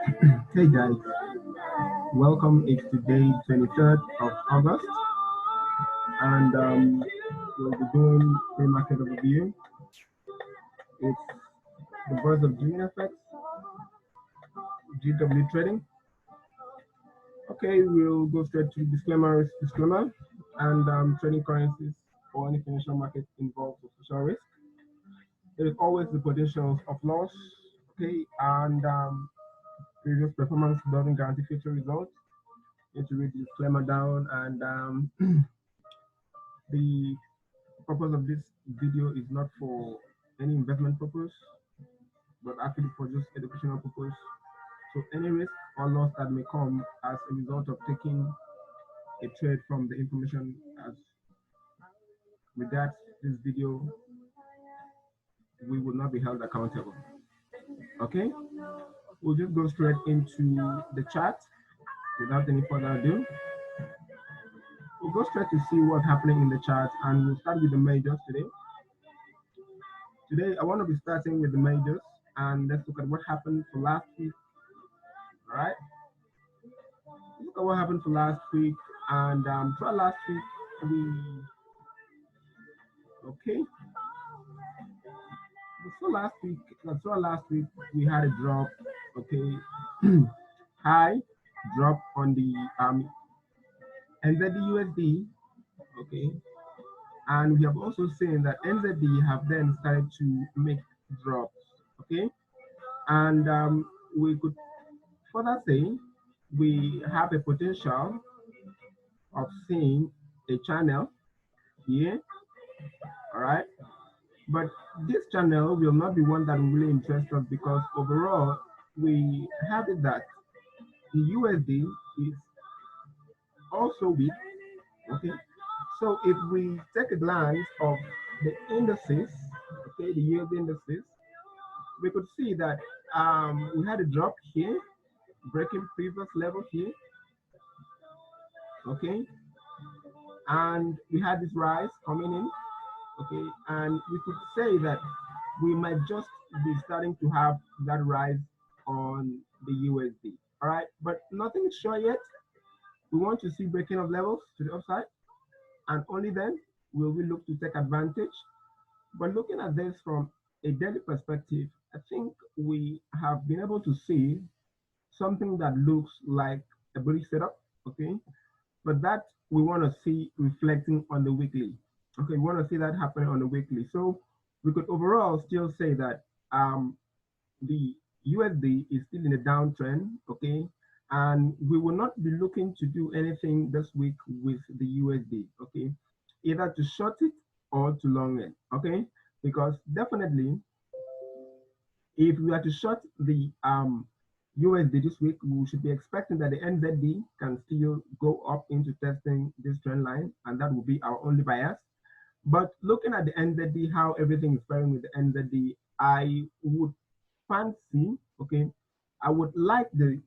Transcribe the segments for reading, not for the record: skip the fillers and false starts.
Hey guys, welcome. It's today, 23rd of August, and we'll be doing pre-market overview. It's the birth of June FX, GW trading. Okay, we'll go straight to disclaimer, and trading currencies or any financial market involves social risk. There is always the potential of loss. Okay, and previous performance doesn't guarantee future results. You need to read the disclaimer down, and the purpose of this video is not for any investment purpose, but actually for just educational purpose. So any risk or loss that may come as a result of taking a trade from the information as regards this video, we will not be held accountable. Okay, we'll just go straight into the chart without any further ado. We'll go straight to see what's happening in the chart, and we'll start with the majors today. Today, I want to be starting with the majors, and let's look at what happened for last week. All right, look at what happened for last week, and throughout last week, okay. Throughout last week, we had a drop. Okay, high drop on the NZD/USD. Okay, and we have also seen that NZD have then started to make drops. Okay, and we could further say we have a potential of seeing a channel here. All right, but this channel will not be one that will really interest us, because overall we have it that the USD is also weak. Okay, so if we take a glance of the indices, okay, the USD indices, we could see that we had a drop here, breaking previous level here. Okay, and we had this rise coming in. Okay, and we could say that we might just be starting to have that rise on the USD. All right, but nothing is sure yet. We want to see breaking of levels to the upside, and only then will we look to take advantage. But looking at this from a daily perspective, I think we have been able to see something that looks like a bullish setup. Okay, but that we want to see reflecting on the weekly. Okay, we want to see that happening on the weekly. So we could overall still say that the USD is still in a downtrend. Okay, and we will not be looking to do anything this week with the USD. Okay, either to short it or to long it. Okay, because definitely if we are to short the USD this week, we should be expecting that the NZD can still go up into testing this trend line, and that will be our only bias. But looking at the NZD, how everything is faring with the NZD, I would fancy, okay, I would like the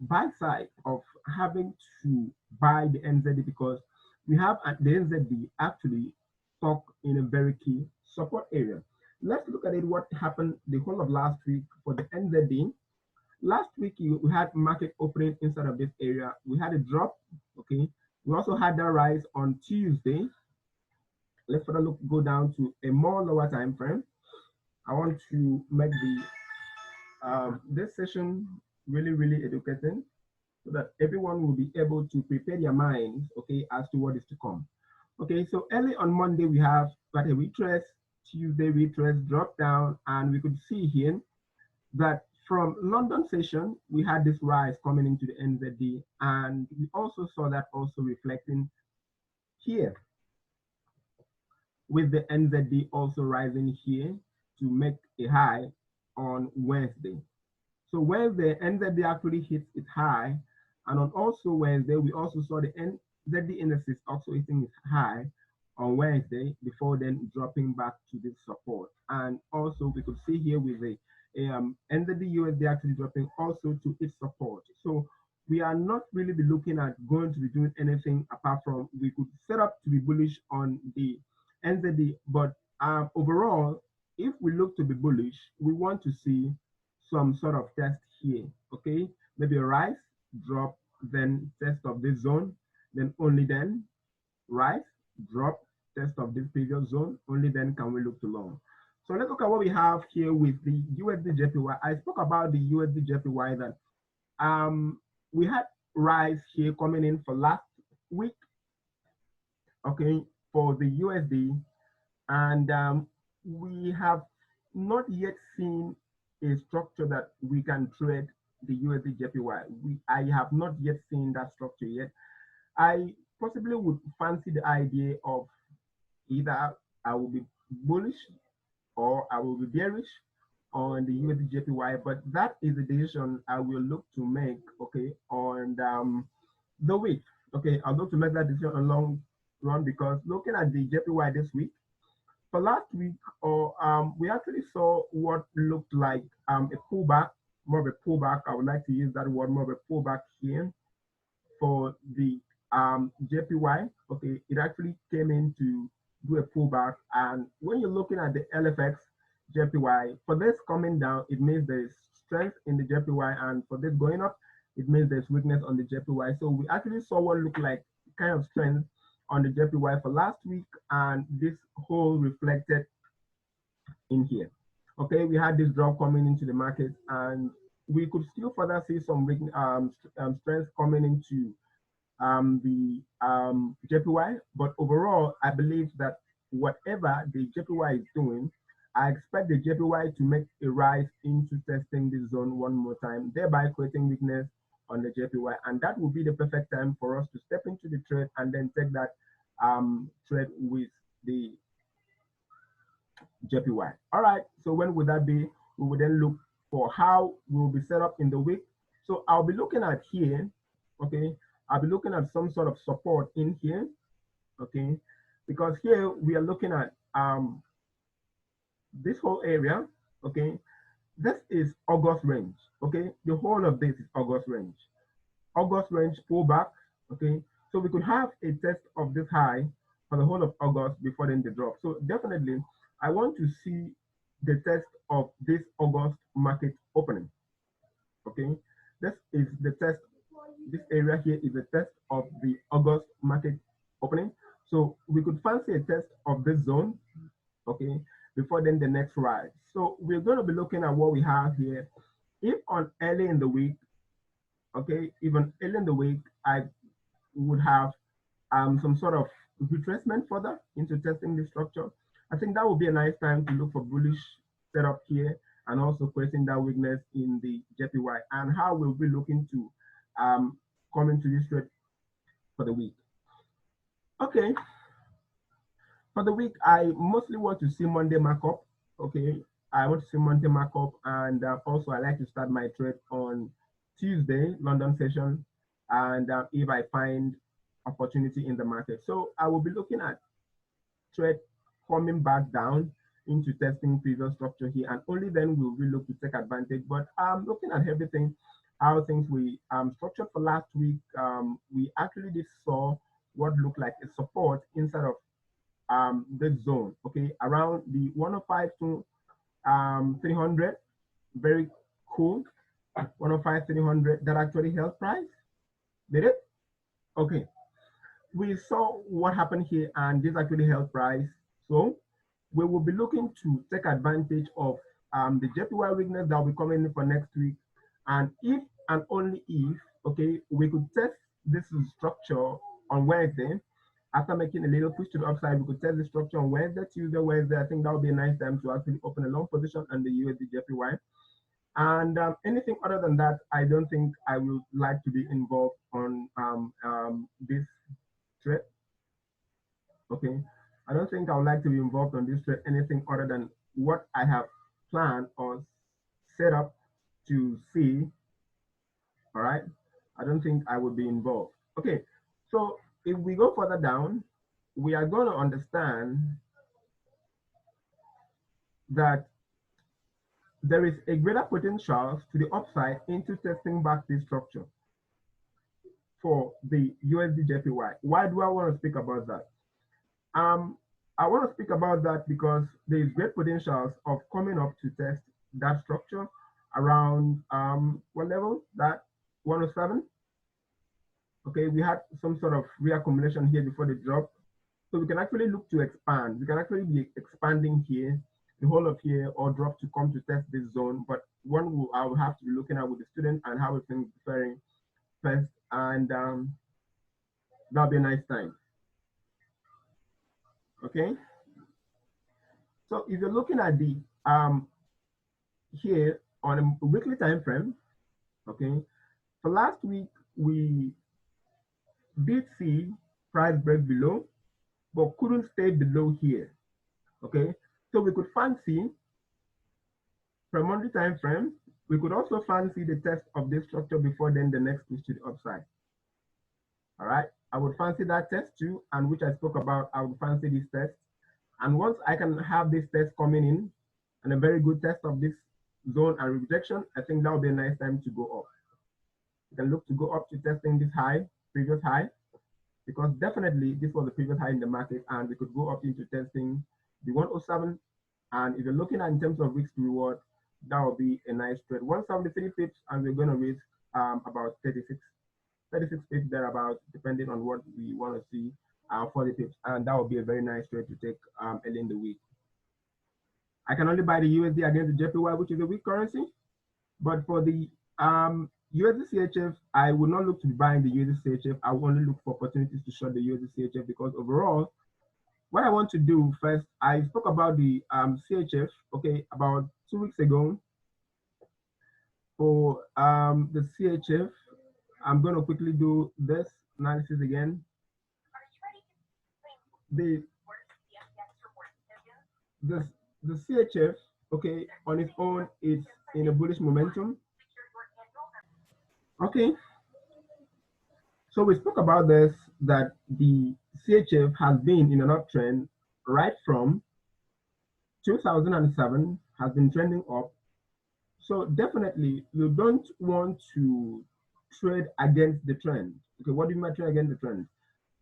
buy side of having to buy the NZD, because we have the NZD actually stuck in a very key support area. Let's look at it, what happened the whole of last week for the NZD. Last week, we had market opening inside of this area. We had a drop, okay? We also had that rise on Tuesday. Let's further go down to a more lower time frame. I want to make this session really educating, so that everyone will be able to prepare their minds, okay, as to what is to come. Okay, so early on Monday, we have got a retrace, Tuesday retrace, drop down, and we could see here that from London session, we had this rise coming into the NZD, and we also saw that also reflecting here, with the NZD also rising here to make a high on Wednesday. So Wednesday, NZD actually hits its high, and on also Wednesday, we also saw the NZD indices also hitting its high on Wednesday, before then dropping back to this support. And also we could see here with the NZD USD actually dropping also to its support. So we are not really be looking at going to be doing anything apart from we could set up to be bullish on the NZD, but overall, if we look to be bullish, we want to see some sort of test here, okay? Maybe a rise, drop, then test of this zone, then only then rise, drop, test of this previous zone, only then can we look to long. So let's look at what we have here with the USD JPY. I spoke about the USD JPY that we had rise here coming in for last week, okay, for the USD, and we have not yet seen a structure that we can trade the USD JPY. I have not yet seen that structure yet. I possibly would fancy the idea of either I will be bullish or I will be bearish on the USD JPY, but that is a decision I will look to make, okay, on the week. Okay, I'll look to make that decision on long run, because looking at the JPY this week, for last week, or we actually saw what looked like a pullback, more of a pullback. I would like to use that word, more of a pullback here for the JPY. Okay, it actually came in to do a pullback, and when you're looking at the LFX JPY, for this coming down, it means there's strength in the JPY, and for this going up, it means there's weakness on the JPY. So we actually saw what looked like kind of strength on the JPY for last week, and this whole reflected in here. Okay, we had this drop coming into the market, and we could still further see some strength coming into the JPY, but overall, I believe that whatever the JPY is doing, I expect the JPY to make a rise into testing this zone one more time, thereby creating weakness on the JPY, and that will be the perfect time for us to step into the trade and then take that trade with the JPY. All right, so when would that be? We will then look for how we will be set up in the week. So I'll be looking at here, okay, I'll be looking at some sort of support in here, okay, because here we are looking at this whole area, okay. This is August range, okay. The whole of this is August range. August range pullback, okay. So we could have a test of this high for the whole of August before then the drop. So definitely, I want to see the test of this August market opening, okay. This is the test. This area here is a test of the August market opening. So we could fancy a test of this zone, okay, before then the next rise. So we're going to be looking at what we have here. If on early in the week, okay, even early in the week, I would have some sort of retracement further into testing the structure. I think that would be a nice time to look for bullish setup here, and also creating that weakness in the JPY, and how we'll be looking to come into this trade for the week. Okay, for the week, I mostly want to see Monday markup. Okay, I want to see Monday markup, and also I like to start my trade on Tuesday, London session, and if I find opportunity in the market. So I will be looking at trade coming back down into testing previous structure here, and only then will we look to take advantage. But looking at everything, how things we structured for last week, we actually did saw what looked like a support inside of this zone, okay, around the 105 to 300. Very cool. 105 300, that actually held price. Did it? Okay, we saw what happened here, and this actually held price. So we will be looking to take advantage of the JPY weakness that will be coming in for next week. And if and only if, okay, we could test this structure on Wednesday. After making a little push to the upside, we could test the structure on Wednesday, Tuesday, Wednesday. I think that would be a nice time to actually open a long position on the USD JPY. And anything other than that, I don't think I would like to be involved on this trade. Okay, I don't think I would like to be involved on this trade, anything other than what I have planned or set up to see. All right, I don't think I would be involved. Okay, so if we go further down, we are going to understand that there is a greater potential to the upside into testing back this structure for the USD JPY. Why do I want to speak about that? I want to speak about that because there is great potentials of coming up to test that structure around what level? That 107. Okay, we had some sort of reaccumulation here before the drop. So we can actually look to expand. We can actually be expanding here, the whole of here, or drop to come to test this zone. But I will have to be looking at with the student and how everything is faring first, and that'll be a nice time. Okay. So if you're looking at the here on a weekly time frame, okay, for last week we did see price break below, but couldn't stay below here. Okay, so we could fancy from monthly time frame, we could also fancy the test of this structure before then the next push to the upside. All right, I would fancy that test too, and which I spoke about. I would fancy this test, and once I can have this test coming in and a very good test of this zone and rejection, I think that would be a nice time to go up. You can look to go up to testing this high, previous high, because definitely this was the previous high in the market, and we could go up into testing the 107. And if you're looking at in terms of risk to reward, that will be a nice trade. 173 pips, and we're going to risk about 36 pips thereabout, depending on what we want to see 40 pips, and that will be a very nice trade to take early in the week. I can only buy the USD against the JPY, which is a weak currency, but for the USD CHF, I would not look to be buying the USD CHF. I will only look for opportunities to short the USD CHF, because overall, what I want to do first, I spoke about the CHF, okay, about 2 weeks ago. For the CHF, I'm going to quickly do this analysis again. The CHF, okay, on its own, it's in a bullish momentum. Okay, so we spoke about this, that the CHF has been in an uptrend right from 2007, has been trending up. So definitely you don't want to trade against the trend. Okay, what do you mean by trade against the trend?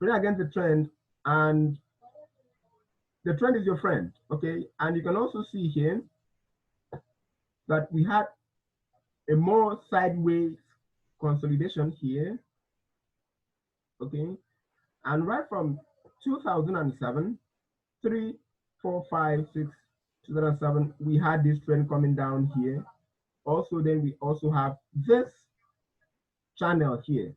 Trade against the trend, and the trend is your friend. Okay, and you can also see here that we had a more sideways consolidation here. Okay, and right from 2007, 3, 4, 5, 6, 2007, we had this trend coming down here. Also, then we also have this channel here.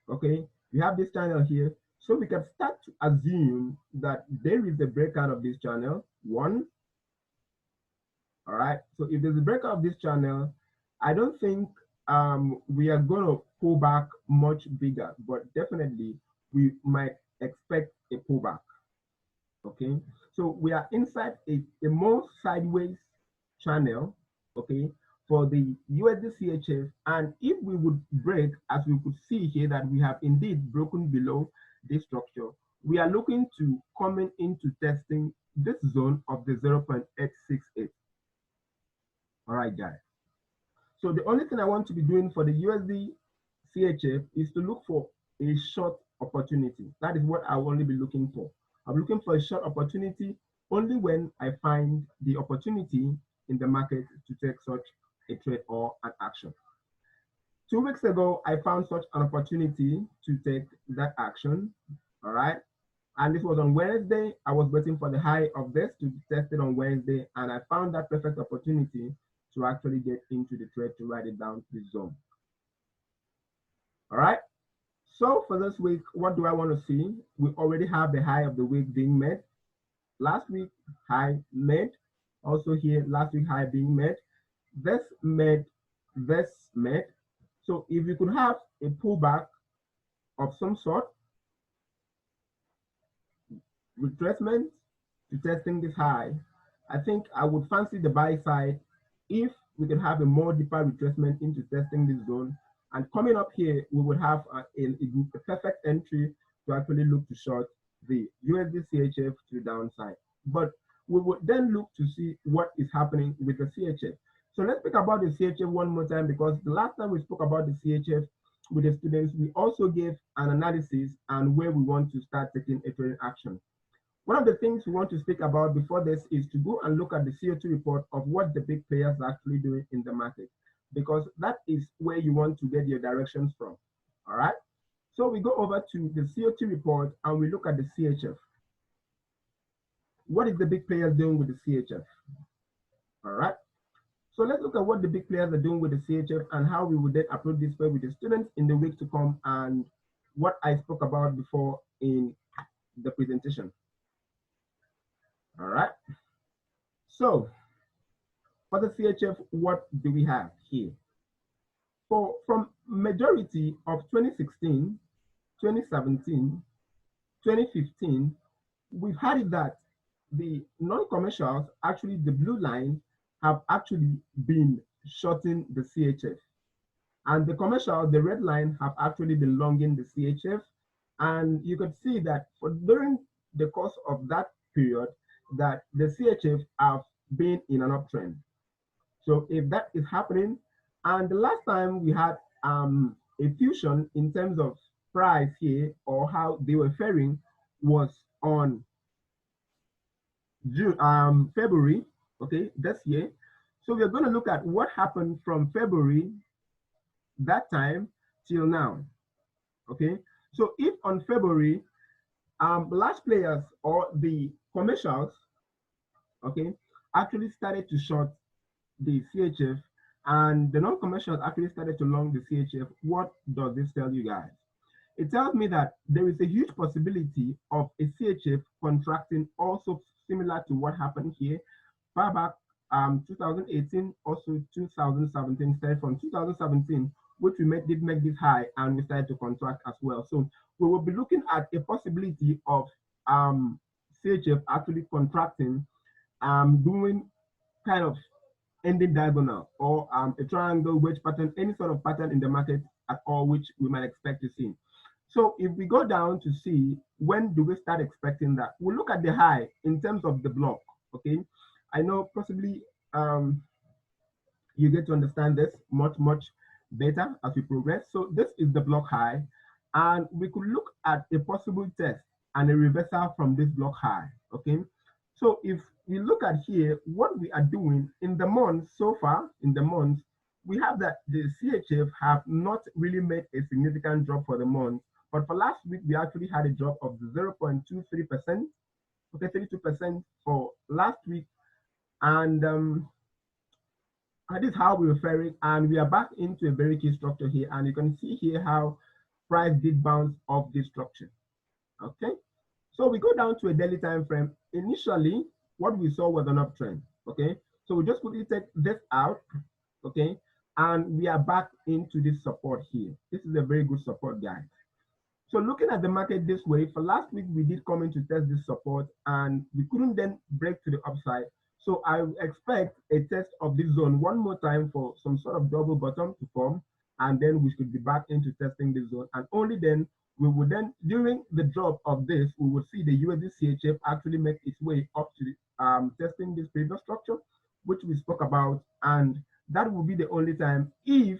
Okay, we have this channel here, so we can start to assume that there is a breakout of this channel. One, all right. So if there's a breakout of this channel, I don't think we are going to pull back much bigger, but definitely we might expect a pullback. Okay, so we are inside a more sideways channel. Okay, for the USD CHF, and if we would break, as we could see here, that we have indeed broken below this structure, we are looking to coming into testing this zone of the 0.868. All right, guys. So the only thing I want to be doing for the USD CHF is to look for a short opportunity. That is what I will only be looking for. I'm looking for a short opportunity only when I find the opportunity in the market to take such a trade or an action. 2 weeks ago, I found such an opportunity to take that action. All right. And this was on Wednesday. I was waiting for the high of this to be tested on Wednesday, and I found that perfect opportunity to actually get into the trade to write it down to the zone. All right. So for this week, what do I want to see? We already have the high of the week being made. Last week, high made. Also here, last week, high being made. This made, this made. So if you could have a pullback of some sort, retracement to testing this high, I think I would fancy the buy side if we can have a more deeper retracement into testing this zone. And coming up here, we would have a perfect entry to actually look to short the USD CHF to the downside. But we would then look to see what is happening with the CHF. So let's speak about the CHF one more time, because the last time we spoke about the CHF with the students, we also gave an analysis and where we want to start taking a trading action. One of the things we want to speak about before this is to go and look at the CO2 report of what the big players are actually doing in the market, because that is where you want to get your directions from. All right. So we go over to the CO2 report and we look at the CHF. What is the big players doing with the CHF? All right. So let's look at what the big players are doing with the CHF and how we would then approach this way with the students in the week to come, and what I spoke about before in the presentation. All right. So for the CHF, what do we have here? From majority of 2016, 2017, 2015, we've had it that the non-commercials, actually the blue line, have actually been shorting the CHF. And the commercial, the red line, have actually been longing the CHF. And you could see that during the course of that period, that the CHF have been in an uptrend. So if that is happening, and the last time we had a fusion in terms of price here, or how they were faring, was on February, okay, this year. So we're going to look at what happened from February that time till now, okay. So if on February, large players or the commercials, okay, actually started to short the CHF, and the non-commercials actually started to long the CHF, what does this tell you guys? It tells me that there is a huge possibility of a CHF contracting, also similar to what happened here far back 2018, also 2017, started from 2017, which we did make this high, and we started to contract as well. So we will be looking at a possibility of CHF actually contracting, doing kind of ending diagonal, or a triangle wedge pattern, any sort of pattern in the market at all, which we might expect to see. So if we go down to see when do we start expecting that, we'll look at the high in terms of the block, okay? I know possibly you get to understand this much better as we progress. So this is the block high, and we could look at a possible test and a reversal from this block high, okay? So if we look at here, what we are doing in the month so far, in the month, we have that the CHF have not really made a significant drop for the month, but for last week, we actually had a drop of 0.23%, okay, 32% for last week, and this is how we were faring, and we are back into a very key structure here, and you can see here how price did bounce off this structure, okay? So we go down to a daily time frame. Initially, what we saw was an uptrend, okay? So we just quickly take this out, okay? And we are back into this support here. This is a very good support, guys. So looking at the market this way, for last week, we did come in to test this support, and we couldn't then break to the upside. So I expect a test of this zone one more time for some sort of double bottom to form, and then we should be back into testing this zone. And only then we would then, during the drop of this, we would see the USD CHF actually make its way up to testing this previous structure, which we spoke about. And that will be the only time, if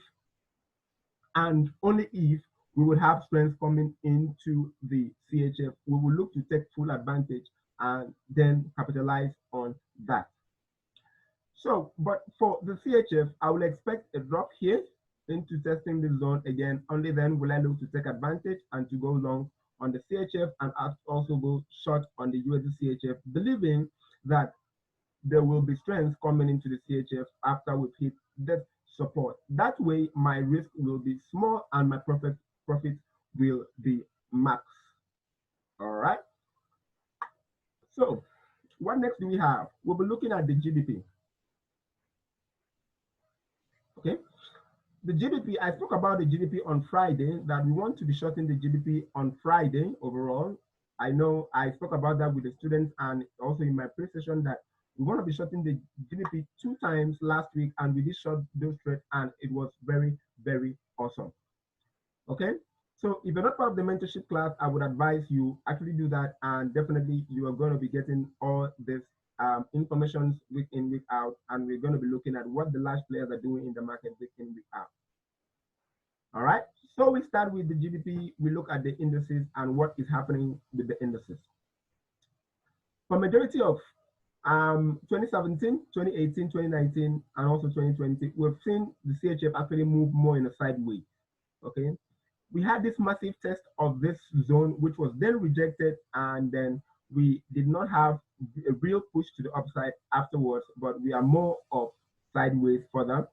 and only if we will have strength coming into the CHF, we will look to take full advantage and then capitalize on that. So, but for the CHF, I will expect a drop here into testing this zone again. Only then will I look to take advantage and to go long on the CHF, and also go short on the USD CHF, believing that there will be strength coming into the CHF after we've hit that support. That way, my risk will be small and my profit will be max. All right. So what next do we have? We'll be looking at the GDP. Okay. The GDP, I spoke about the GDP on Friday, that we want to be shorting the GDP on Friday overall. I know I spoke about that with the students, and also in my pre-session, that we want to be shorting the GDP 2 times last week, and we did short those trades, and it was very awesome. Okay. So if you're not part of the mentorship class, I would advise you actually do that, and definitely you are going to be getting all this information week in, week out, and we're going to be looking at what the large players are doing in the market week in, week out. All right. So we start with the GDP, we look at the indices and what is happening with the indices. For majority of 2017, 2018, 2019, and also 2020, we've seen the CHF actually move more in a sideways. Okay, we had this massive test of this zone, which was then rejected, and then we did not have a real push to the upside afterwards, but we are more of sideways further.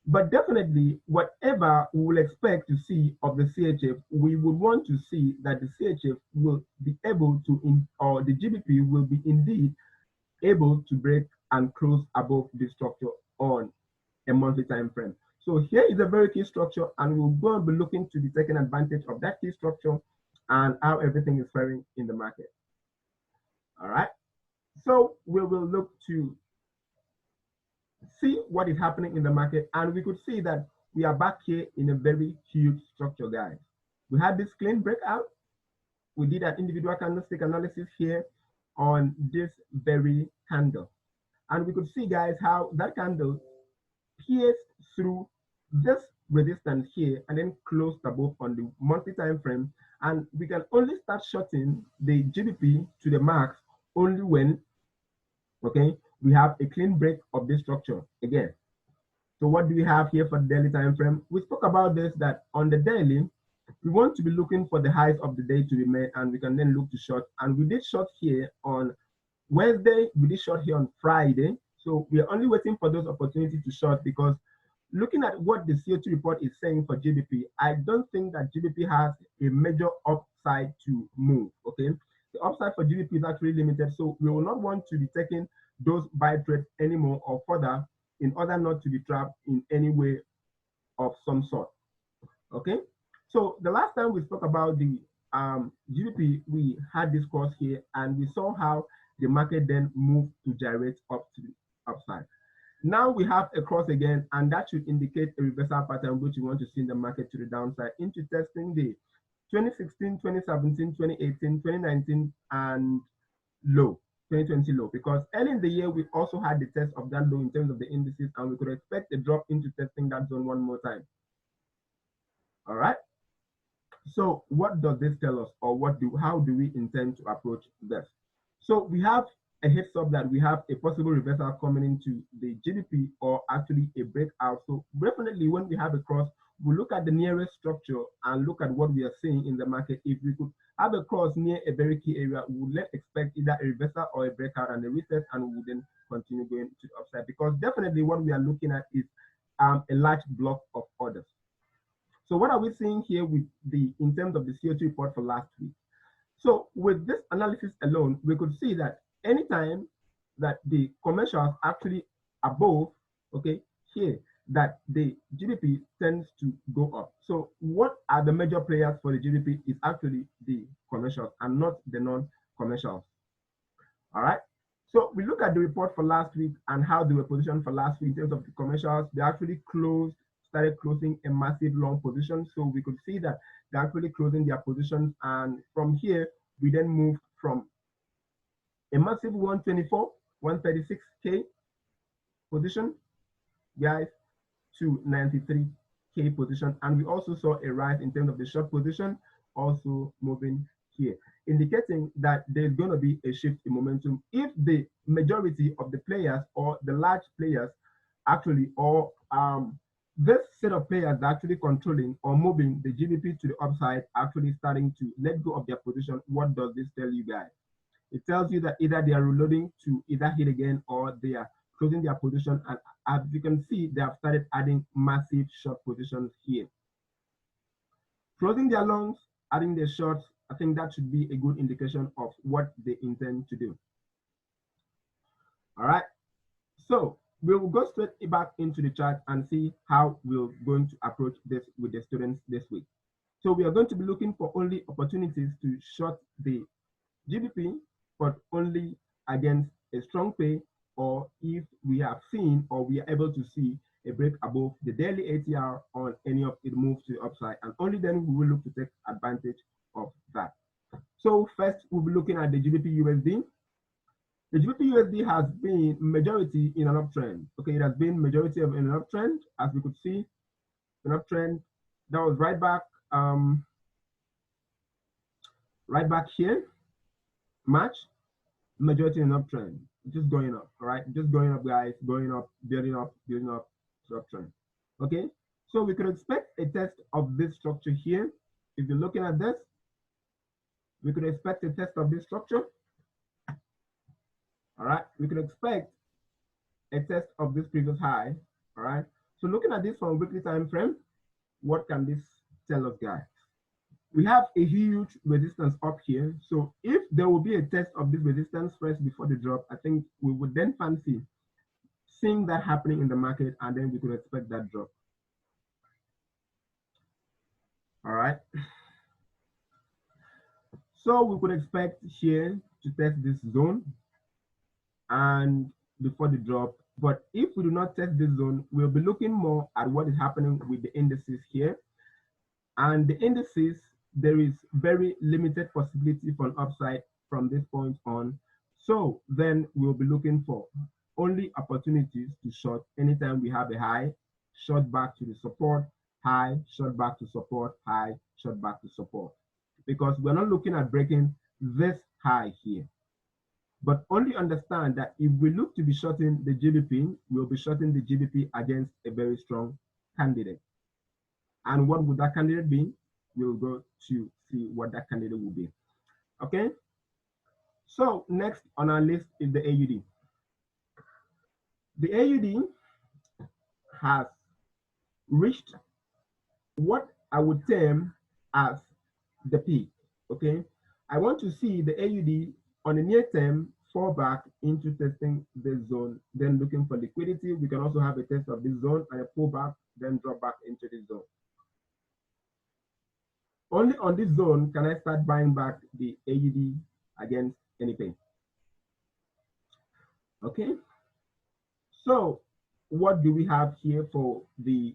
But definitely, whatever we will expect to see of the CHF, we would want to see that the CHF will be able to, or the GBP will be indeed able to break and close above this structure on a monthly time frame. So here is a very key structure, and we're going to be looking to be taking advantage of that key structure and how everything is faring in the market. All right. So we will look to see what is happening in the market, and we could see that we are back here in a very huge structure, guys. We had this clean breakout. We did an individual candlestick analysis here on this very candle, and we could see, guys, how that candle pierced through this resistance here and then closed above on the monthly time frame. And we can only start shorting the GBP to the max only when, okay, we have a clean break of this structure again. So what do we have here for the daily time frame? We spoke about this, that on the daily, we want to be looking for the highs of the day to be made, and we can then look to short. And we did short here on Wednesday, we did short here on Friday. So we are only waiting for those opportunities to short, because looking at what the CO2 report is saying for GBP, I don't think that GBP has a major upside to move, okay? The upside for GBP is actually limited, so we will not want to be taking those buy trades anymore or further, in order not to be trapped in any way of some sort, okay? So the last time we spoke about the GBP, we had this course here, and we saw how the market then moved to gyrate up to the upside. Now we have a cross again, and that should indicate a reversal pattern which we want to see in the market to the downside, into testing the 2016, 2017, 2018, 2019, and low, 2020 low, because early in the year we also had the test of that low in terms of the indices, and we could expect a drop into testing that zone one more time. All right. So what does this tell us, or how do we intend to approach this? So we have a heads up that we have a possible reversal coming into the GBP, or actually a breakout. So definitely when we have a cross, we look at the nearest structure and look at what we are seeing in the market. If we could have a cross near a very key area, we would expect either a reversal or a breakout and a reset, and we would then continue going to the upside, because definitely what we are looking at is a large block of orders. So what are we seeing here with in terms of the CO2 report for last week? So with this analysis alone, we could see that anytime that the commercials actually above, okay, here, that the GBP tends to go up. So what are the major players for the GBP is actually the commercials and not the non-commercials. All right. So we look at the report for last week and how they were positioned for last week in terms of the commercials. They actually started closing a massive long position. So we could see that they're actually closing their positions. And from here, we then moved from a massive 124, 136K position, guys, to 93K position. And we also saw a rise in terms of the short position, also moving here, indicating that there's going to be a shift in momentum if the majority of the players, or the large players actually, or this set of players actually controlling or moving the GBP to the upside, actually starting to let go of their position. What does this tell you guys? It tells you that either they are reloading to either hit again, or they are closing their position. And as you can see, they have started adding massive short positions here. Closing their longs, adding their shorts, I think that should be a good indication of what they intend to do. All right. So we will go straight back into the chart and see how we're going to approach this with the students this week. So we are going to be looking for only opportunities to short the GBP, but only against a strong pay, or if we have seen, or we are able to see a break above the daily ATR on any of it moves to the upside, and only then we will look to take advantage of that. So first, we'll be looking at the GBP USD. The GBP USD has been majority in an uptrend. Okay, it has been majority of an uptrend, as we could see, an uptrend that was right back here, March. majority in uptrend, just going up. All right, just going up, guys, going up, building up, building up, uptrend. Okay, so we could expect a test of this structure here. If you're looking at this, we could expect a test of this structure. All right, we could expect a test of this previous high. All right, so looking at this from weekly time frame, what can this tell us, guys? We have a huge resistance up here. So if there will be a test of this resistance first before the drop, I think we would then fancy seeing that happening in the market, and then we could expect that drop. All right. So we could expect here to test this zone and before the drop. But if we do not test this zone, we'll be looking more at what is happening with the indices here. And the indices, there is very limited possibility for an upside from this point on. So then we'll be looking for only opportunities to short anytime we have a high, short back to the support, high, short back to support, high, short back to support. Because we're not looking at breaking this high here. But only understand that if we look to be shorting the GBP, we'll be shorting the GBP against a very strong candidate. And what would that candidate be? We'll go to see what that candidate will be. Okay. So next on our list is the AUD. The AUD has reached what I would term as the peak. Okay. I want to see the AUD on the near term fall back into testing this zone, then looking for liquidity. We can also have a test of this zone and a pullback, then drop back into this zone. Only on this zone can I start buying back the AUD against anything. Okay, so what do we have here for the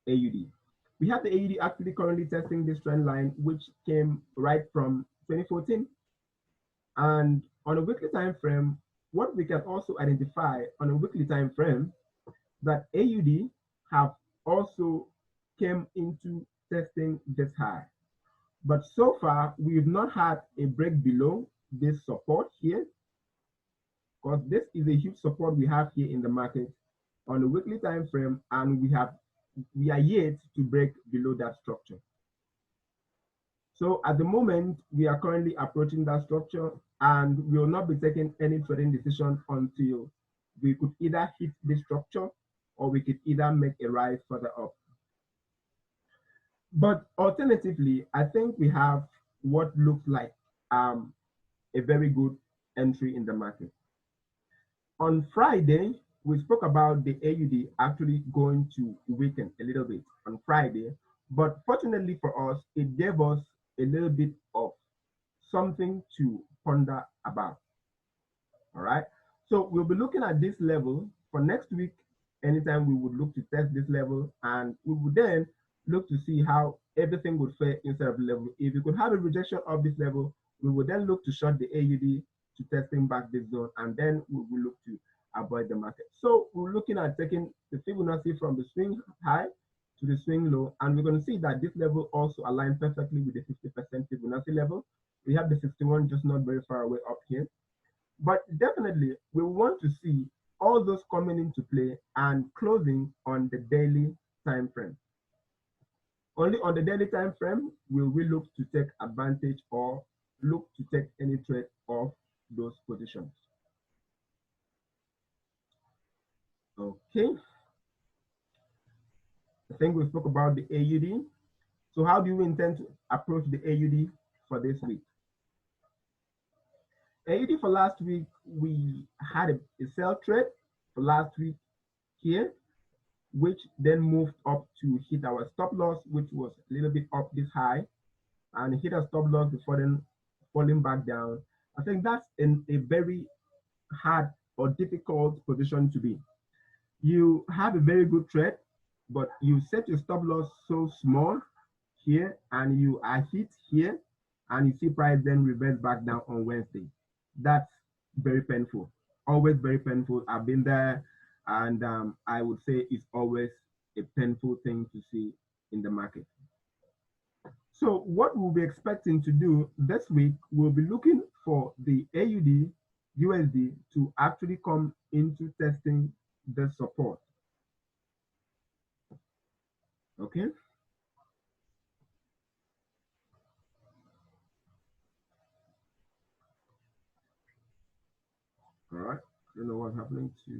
AUD? We have the AUD actually currently testing this trend line, which came right from 2014. And on a weekly time frame, what we can also identify on a weekly time frame, that AUD have also came into testing this high. But so far, we've not had a break below this support here, because this is a huge support we have here in the market on the weekly time frame, and we are yet to break below that structure. So at the moment, we are currently approaching that structure, and we will not be taking any trading decision until we could either hit this structure or we could either make a rise further up. But alternatively, I think we have what looks like a very good entry in the market. On Friday, we spoke about the AUD actually going to weaken a little bit on Friday, but fortunately for us, it gave us a little bit of something to ponder about. All right, so we'll be looking at this level for next week. Anytime we would look to test this level, and we would then look to see how everything would fare inside of the level. If we could have a rejection of this level, we would then look to short the AUD to testing back this zone, and then we will look to avoid the market. So we're looking at taking the Fibonacci from the swing high to the swing low, and we're going to see that this level also aligns perfectly with the 50% Fibonacci level. We have the 61 just not very far away up here. But definitely, we want to see all those coming into play and closing on the daily time frame. Only on the daily time frame will we look to take advantage or look to take any trade of those positions. Okay. I think we spoke about the AUD. So how do we intend to approach the AUD for this week? AUD for last week, we had a sell trade for last week here, which then moved up to hit our stop loss, which was a little bit up this high, and hit a stop loss before then falling back down. I think that's in a very hard or difficult position to be. You have a very good trade, but you set your stop loss so small here, and you are hit here, and you see price then reverse back down on Wednesday. That's very painful, always very painful. I've been there, and I would say it's always a painful thing to see in the market. So what we'll be expecting to do this week, we'll be looking for the AUD USD to actually come into testing the support. Okay. All right. I don't know what's happening to.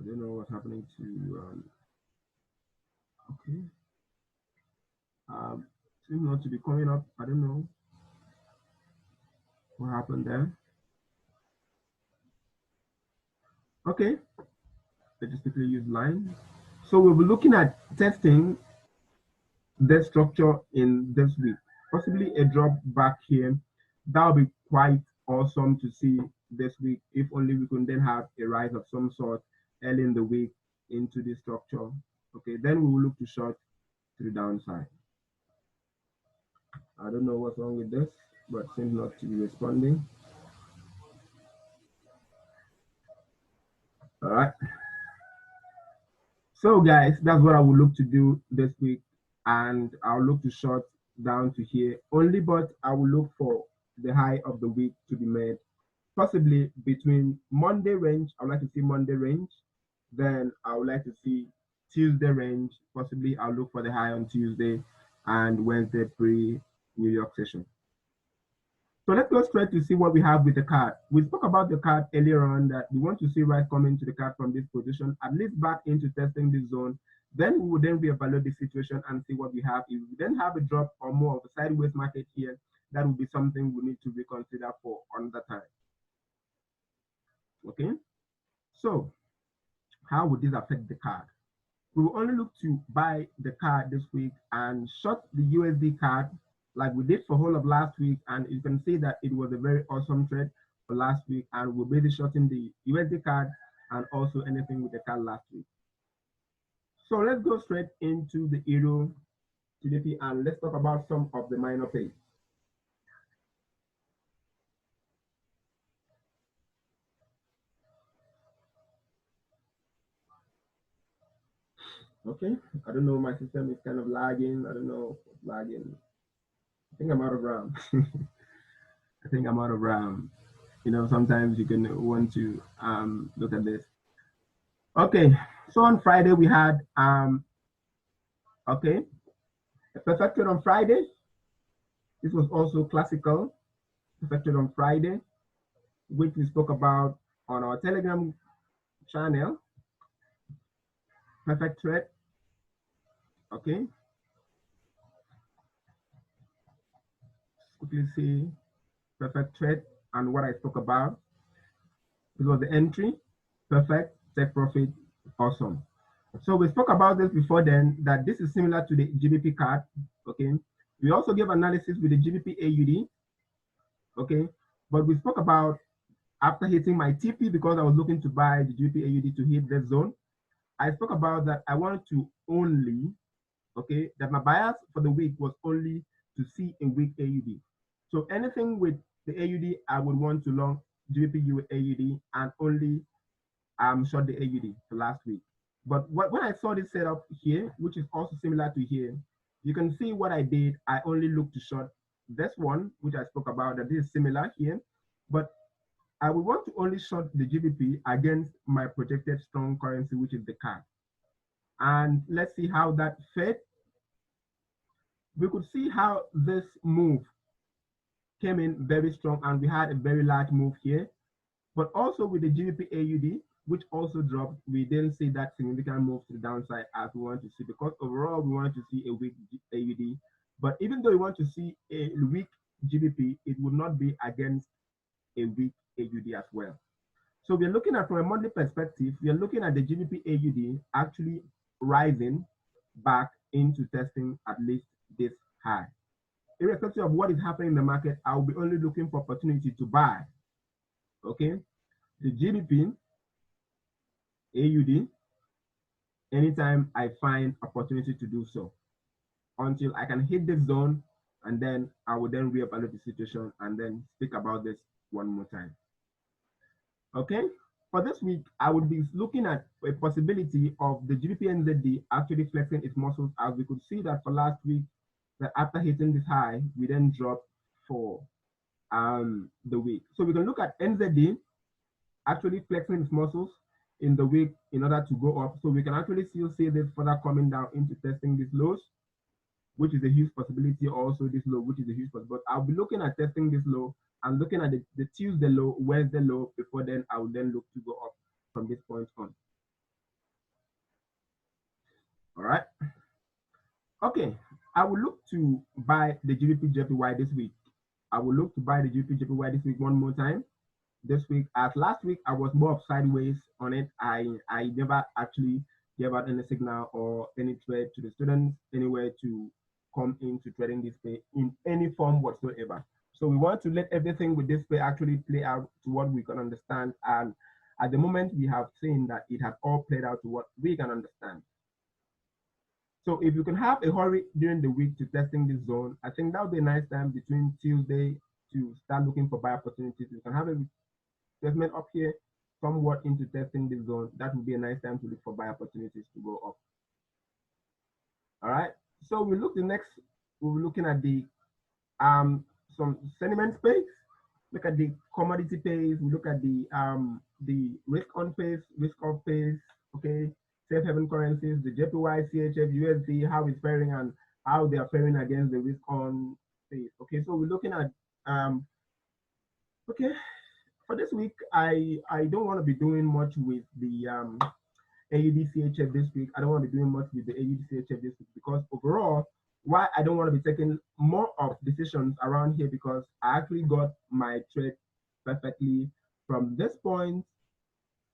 I don't know what's happening to. Okay. Seems not to be coming up. I don't know what happened there. Okay. Let's just quickly use line. So we'll be looking at testing the structure in this week. Possibly a drop back here. That'll be quite awesome to see this week. If only we can then have a rise of some sort early in the week into this structure. Okay, then we will look to short to the downside. I don't know what's wrong with this, but seems not to be responding. All right. So guys, that's what I will look to do this week, and I'll look to short down to here only, but I will look for the high of the week to be made, possibly between Monday range. I would like to see Monday range, then I would like to see Tuesday range. Possibly I'll look for the high on Tuesday and Wednesday pre-New York session. So let's go straight to see what we have with the card. We spoke about the card earlier on that we want to see rise coming to the card from this position, at least back into testing this zone. Then we will then reevaluate the situation and see what we have. If we then have a drop or more of a sideways market here, that will be something we need to reconsider for another time. Okay, so how would this affect the card? We will only look to buy the card this week and short the USD card like we did for whole of last week, and you can see that it was a very awesome trade for last week, and we'll be shorting the USD card and also anything with the card last week. So let's go straight into the Euro GBP and let's talk about some of the minor pays. Okay, I don't know, my system is kind of lagging. I don't know, lagging. I think I'm out of RAM. I think I'm out of RAM. You know, sometimes you can want to look at this. Okay, so on Friday we had okay, a perfected on Friday. This was also classical, perfected on Friday, which we spoke about on our Telegram channel. Perfect trade. Okay. Quickly see perfect trade and what I spoke about. It was the entry, perfect, take profit, awesome. So we spoke about this before then, that this is similar to the GBP card, okay? We also gave analysis with the GBP AUD, okay? But we spoke about after hitting my TP, because I was looking to buy the GBP AUD to hit that zone, I spoke about that I wanted to only, okay, that my bias for the week was only to see a weak AUD. So anything with the AUD, I would want to long GBP AUD and only short the AUD for last week. But when I saw this setup here, which is also similar to here, you can see what I did. I only looked to short this one, which I spoke about, that this is similar here, but I would want to only short the GBP against my projected strong currency, which is the CAD. And let's see how that fit. We could see how this move came in very strong, and we had a very large move here. But also with the GBP AUD, which also dropped, we didn't see that significant move to the downside as we want to see, because overall we want to see a weak AUD. But even though we want to see a weak GBP, it would not be against a weak AUD as well. So we're looking at, from a monthly perspective, we are looking at the GBP AUD actually rising back into testing at least this high. Irrespective of what is happening in the market, I will be only looking for opportunity to buy. Okay, the GBP AUD anytime I find opportunity to do so, until I can hit this zone, and then I will then reevaluate the situation and then speak about this one more time. Okay, For this week, I would be looking at a possibility of the GBP/NZD actually flexing its muscles, as we could see that for last week, that after hitting this high, we then dropped for the week. So we can look at NZD actually flexing its muscles in the week in order to go up. So we can actually still see this further coming down into testing these lows, which is a huge possibility. Also this low, which is a huge possibility. But I'll be looking at testing this low and looking at the Tuesday low, Wednesday low, before then I will then look to go up from this point on. All right. Okay. I will look to buy the GBP JPY this week. I will look to buy the GBP JPY this week one more time. This week, as last week, I was more of sideways on it. I never actually gave out any signal or any trade to the students anywhere to come into trading this pay in any form whatsoever. So we want to let everything with this pay actually play out to what we can understand. And at the moment, we have seen that it has all played out to what we can understand. So if you can have a hurry during the week to testing this zone, I think that would be a nice time between Tuesday to start looking for buy opportunities. You can have a placement up here, somewhat into testing this zone. That would be a nice time to look for buy opportunities to go up. All right. So we look the next. We're looking at the some sentiment space. Look at the commodity pace. We look at the risk on pace, risk off pace. Okay, safe haven currencies, the JPY, CHF, USD, how it's faring and how they are faring against the risk on pace. Okay, so we're looking at okay. For this week, I don't want to be doing much with the AUD CHF this week. I don't want to be doing much with the AUD CHF this week because overall, why I don't want to be taking more of decisions around here, because I actually got my trade perfectly from this point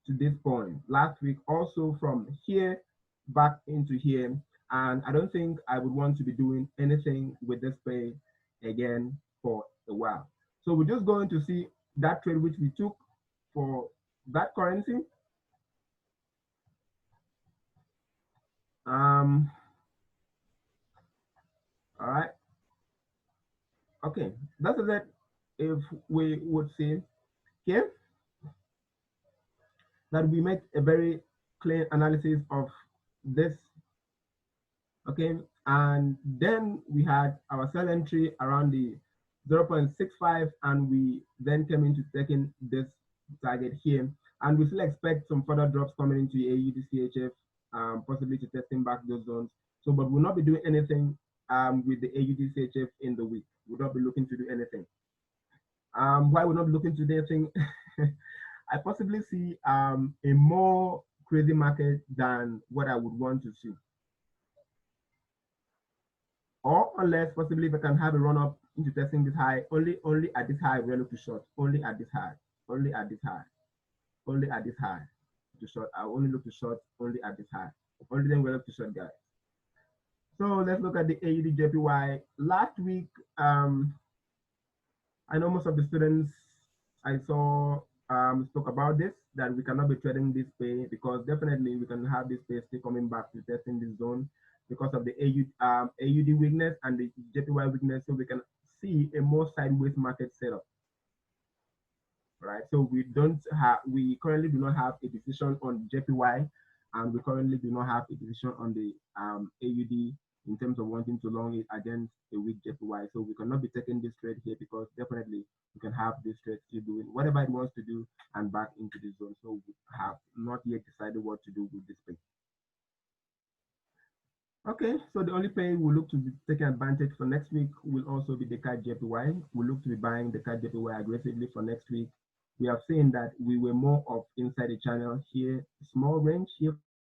to this point last week, also from here back into here, and I don't think I would want to be doing anything with this pay again for a while. So we're just going to see that trade which we took for that currency. All right. Okay, that is it. If we would see here that we make a very clear analysis of this, okay, and then we had our sell entry around the 0.65, and we then came into taking this target here, and we still expect some further drops coming into AUD CHF, possibly to testing back those zones. So, but we'll not be doing anything with the AUD CHF in the week. We'll not be looking to do anything. Why we're not looking to do anything? I possibly see a more crazy market than what I would want to see. Or unless possibly if I can have a run up into testing this high, only at this high we're looking to short, only at this high, only at this high, only at this high to short. I only look to short only at this high. Only then we're looking to short, guys. So let's look at the AUD JPY. Last week, I know most of the students I saw spoke about this, that we cannot be trading this pay because definitely we can have this pay still coming back to testing this zone because of the AUD weakness and the JPY weakness. So we can see a more sideways market setup, right? So we currently do not have a decision on JPY, and we currently do not have a decision on the AUD in terms of wanting to long it against a weak JPY. So we cannot be taking this trade here because definitely we can have this trade still doing whatever it wants to do and back into the zone. So we have not yet decided what to do with this pay. Okay, so the only pay we'll look to be taking advantage for next week will also be the CAD JPY. We'll look to be buying the CAD JPY aggressively for next week. We have seen that we were more of inside the channel here, small range here